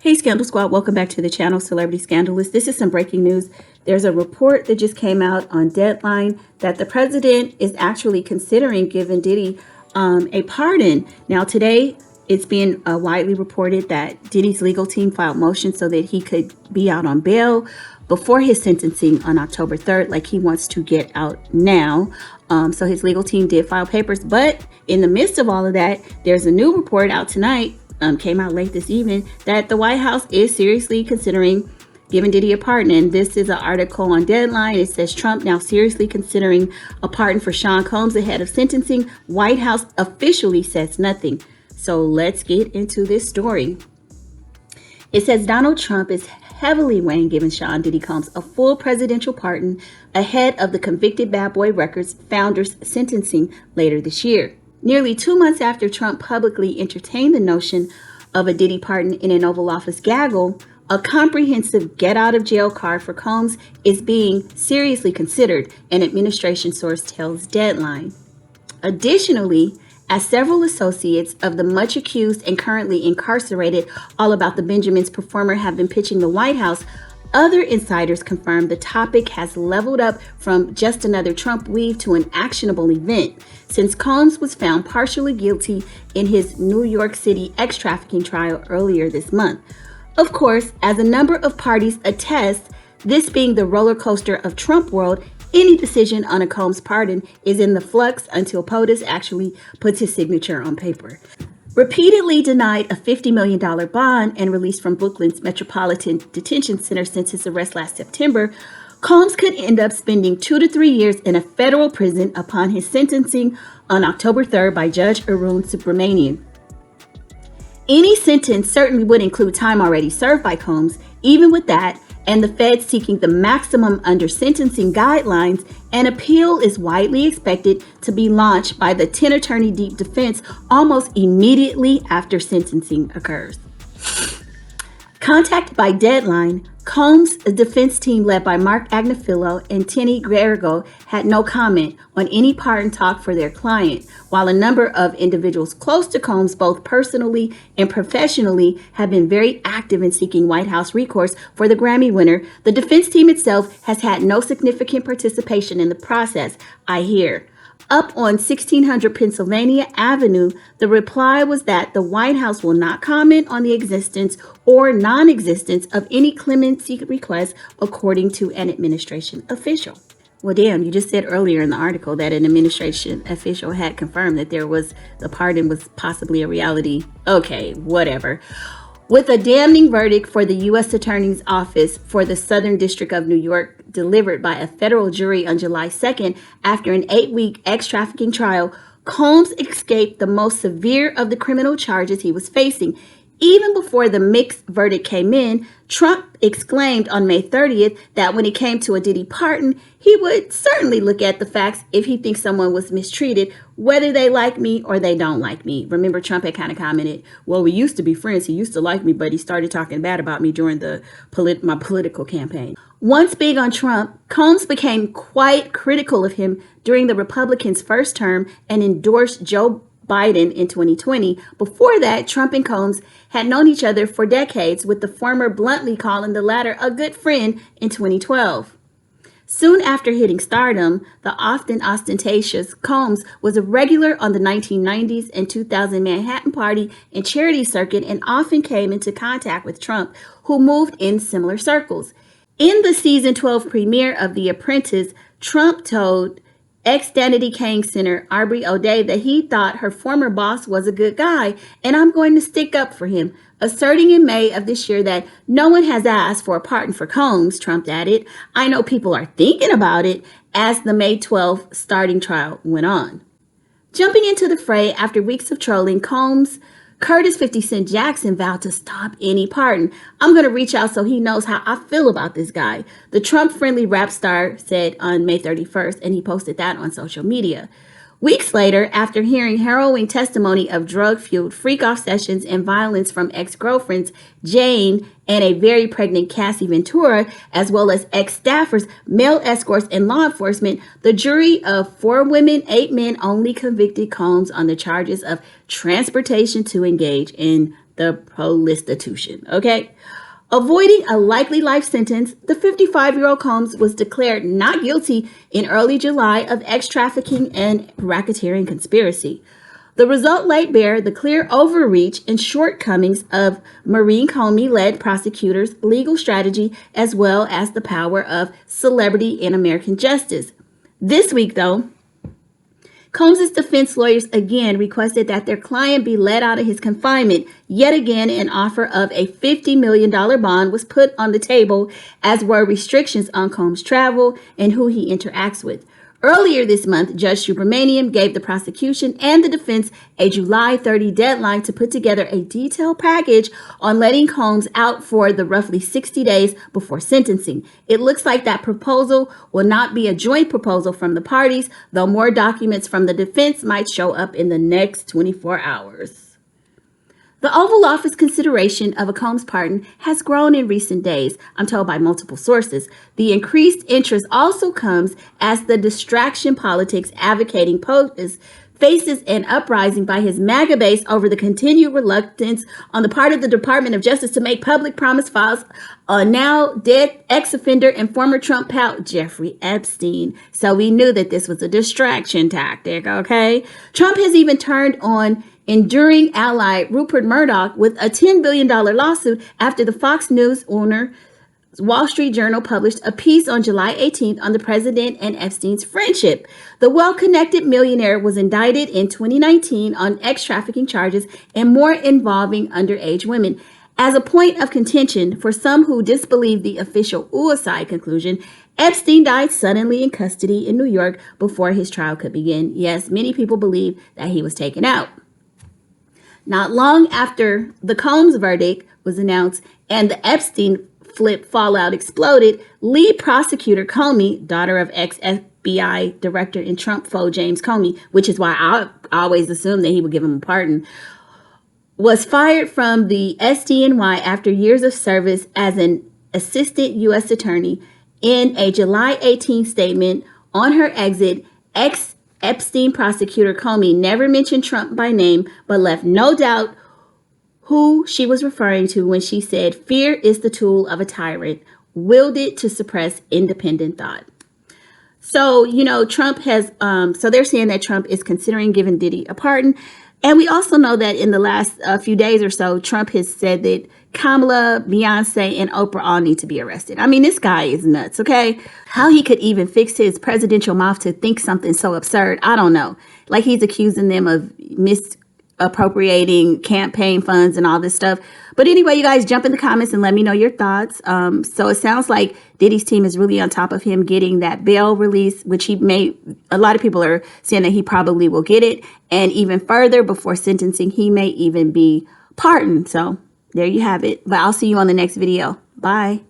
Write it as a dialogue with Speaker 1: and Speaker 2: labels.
Speaker 1: Hey Scandal Squad, welcome back to the channel, Celebrity Scandalous. This is some breaking news. There's a report that just came out on Deadline that the president is actually considering giving Diddy a pardon. Now today, it's been widely reported that Diddy's legal team filed motion so that he could be out on bail before his sentencing on October 3rd, like he wants to get out now. So his legal team did file papers, but in the midst of all of that, there's a new report out tonight, came out late this evening, that the White House is seriously considering giving Diddy a pardon. And this is an article on Deadline. It says Trump now seriously considering a pardon for Sean Combs ahead of sentencing. White House officially says nothing. So let's get into this story. It says Donald Trump is heavily weighing giving Sean Diddy Combs a full presidential pardon ahead of the convicted Bad Boy Records founder's sentencing later this year. Nearly 2 months after Trump publicly entertained the notion of a Diddy pardon in an Oval Office gaggle, a comprehensive get-out-of-jail card for Combs is being seriously considered, an administration source tells Deadline. Additionally, as several associates of the much accused and currently incarcerated All About the Benjamins performer have been pitching the White House, other insiders confirmed the topic has leveled up from just another Trump weave to an actionable event, since Combs was found partially guilty in his New York City ex-trafficking trial earlier this month. Of course, as a number of parties attest, this being the roller coaster of Trump world, any decision on a Combs pardon is in the flux until POTUS actually puts his signature on paper. Repeatedly denied a $50 million bond and released from Brooklyn's Metropolitan Detention Center since his arrest last September, Combs could end up spending 2 to 3 years in a federal prison upon his sentencing on October 3rd by Judge Arun Subramanian. Any sentence certainly would include time already served by Combs. Even with that, and the Fed seeking the maximum under sentencing guidelines, an appeal is widely expected to be launched by the 10-attorney deep defense almost immediately after sentencing occurs. Contacted by Deadline, Combs' defense team led by Mark Agnifilo and Tenny Guerrero had no comment on any pardon talk for their client, while a number of individuals close to Combs, both personally and professionally, have been very active in seeking White House recourse for the Grammy winner. The defense team itself has had no significant participation in the process, I hear. Up on 1600 Pennsylvania Avenue, the reply was that the White House will not comment on the existence or non-existence of any clemency request, according to an administration official. Well, damn, you just said earlier in the article that an administration official had confirmed that the pardon was possibly a reality. Okay, whatever. With a damning verdict for the U.S. Attorney's Office for the Southern District of New York delivered by a federal jury on July 2nd after an 8-week ex-trafficking trial, Combs escaped the most severe of the criminal charges he was facing. Even before the mixed verdict came in, Trump exclaimed on May 30th that when it came to a Diddy pardon, he would certainly look at the facts if he thinks someone was mistreated, whether they like me or they don't like me. Remember, Trump had kind of commented, well, we used to be friends. He used to like me, but he started talking bad about me during my political campaign. Once big on Trump, Combs became quite critical of him during the Republicans' first term and endorsed Joe Biden in 2020. Before that, Trump and Combs had known each other for decades, with the former bluntly calling the latter a good friend in 2012. Soon after hitting stardom, the often ostentatious Combs was a regular on the 1990s and 2000 Manhattan Party and charity circuit and often came into contact with Trump, who moved in similar circles. In the season 12 premiere of The Apprentice, Trump told ex-Danity Kane Center Aubrey O'Day that he thought her former boss was a good guy, and I'm going to stick up for him. Asserting in May of this year that no one has asked for a pardon for Combs, Trump added, I know people are thinking about it, as the May 12th starting trial went on. Jumping into the fray after weeks of trolling, Combs' Curtis 50 Cent Jackson vowed to stop any pardon. I'm going to reach out so he knows how I feel about this guy, the Trump-friendly rap star said on May 31st, and he posted that on social media. Weeks later, after hearing harrowing testimony of drug-fueled freak-off sessions and violence from ex-girlfriends Jane and a very pregnant Cassie Ventura, as well as ex-staffers, male escorts, and law enforcement, the jury of 4 women, 8 men only convicted Combs on the charges of transportation to engage in the prostitution, okay? Avoiding a likely life sentence, the 55-year-old Combs was declared not guilty in early July of ex-trafficking and racketeering conspiracy. The result laid bare the clear overreach and shortcomings of Maureen Comey-led prosecutors' legal strategy, as well as the power of celebrity in American justice. This week, though, Combs' defense lawyers again requested that their client be let out of his confinement. Yet again, an offer of a $50 million bond was put on the table, as were restrictions on Combs' travel and who he interacts with. Earlier this month, Judge Subramanian gave the prosecution and the defense a July 30 deadline to put together a detailed package on letting Combs out for the roughly 60 days before sentencing. It looks like that proposal will not be a joint proposal from the parties, though more documents from the defense might show up in the next 24 hours. The Oval Office consideration of a Combs pardon has grown in recent days, I'm told by multiple sources. The increased interest also comes as the distraction politics advocating POTUS faces an uprising by his MAGA base over the continued reluctance on the part of the Department of Justice to make public promise files on now dead ex-offender and former Trump pal Jeffrey Epstein. So we knew that this was a distraction tactic, okay? Trump has even turned on enduring ally Rupert Murdoch with a $10 billion lawsuit after the Fox News owner Wall Street Journal published a piece on July 18th on the president and Epstein's friendship. The well-connected millionaire was indicted in 2019 on ex-trafficking charges and more involving underage women. As a point of contention for some who disbelieve the official USAID conclusion, Epstein died suddenly in custody in New York before his trial could begin. Yes, many people believe that he was taken out. Not long after the Combs verdict was announced and the Epstein flip fallout exploded, lead prosecutor Comey, daughter of ex-FBI director and Trump foe James Comey, which is why I always assumed that he would give him a pardon, was fired from the SDNY after years of service as an assistant U.S. attorney. In a July 18 statement on her exit, Epstein prosecutor Comey never mentioned Trump by name, but left no doubt who she was referring to when she said, "Fear is the tool of a tyrant, wielded to suppress independent thought." So, Trump has, so they're saying that Trump is considering giving Diddy a pardon. And we also know that in the last few days or so, Trump has said that Kamala, Beyonce, and Oprah all need to be arrested. I mean, this guy is nuts, okay? How he could even fix his presidential mouth to think something so absurd, I don't know. Like he's accusing them of misappropriating campaign funds and all this stuff. But anyway, you guys jump in the comments and let me know your thoughts. So it sounds like Diddy's team is really on top of him getting that bail release, which a lot of people are saying that he probably will get it. And even further, before sentencing, he may even be pardoned. So there you have it. But I'll see you on the next video. Bye.